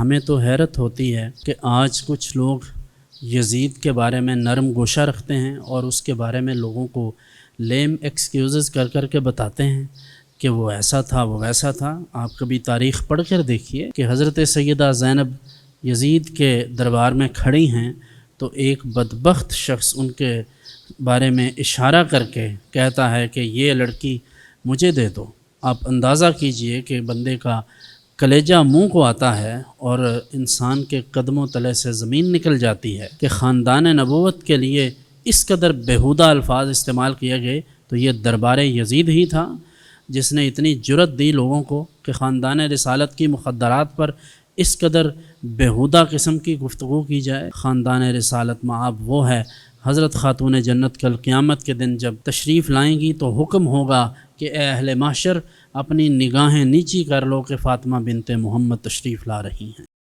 ہمیں تو حیرت ہوتی ہے کہ آج کچھ لوگ یزید کے بارے میں نرم گوشہ رکھتے ہیں اور اس کے بارے میں لوگوں کو لیم ایکسکیوزز کر کے بتاتے ہیں کہ وہ ایسا تھا وہ ویسا تھا۔ آپ کبھی تاریخ پڑھ کر دیکھیے کہ حضرت سیدہ زینب یزید کے دربار میں کھڑی ہیں تو ایک بدبخت شخص ان کے بارے میں اشارہ کر کے کہتا ہے کہ یہ لڑکی مجھے دے دو۔ آپ اندازہ کیجئے کہ بندے کا کلیجہ منہ کو آتا ہے اور انسان کے قدموں تلے سے زمین نکل جاتی ہے کہ خاندان نبوت کے لیے اس قدر بیہودہ الفاظ استعمال کیے گئے۔ تو یہ دربار یزید ہی تھا جس نے اتنی جرأت دی لوگوں کو کہ خاندان رسالت کی مخدرات پر اس قدر بیہودہ قسم کی گفتگو کی جائے۔ خاندان رسالت مآب وہ ہے، حضرت خاتون جنت کل قیامت کے دن جب تشریف لائیں گی تو حکم ہوگا کہ اے اہل محشر اپنی نگاہیں نیچی کر لو کہ فاطمہ بنت محمد تشریف لا رہی ہیں۔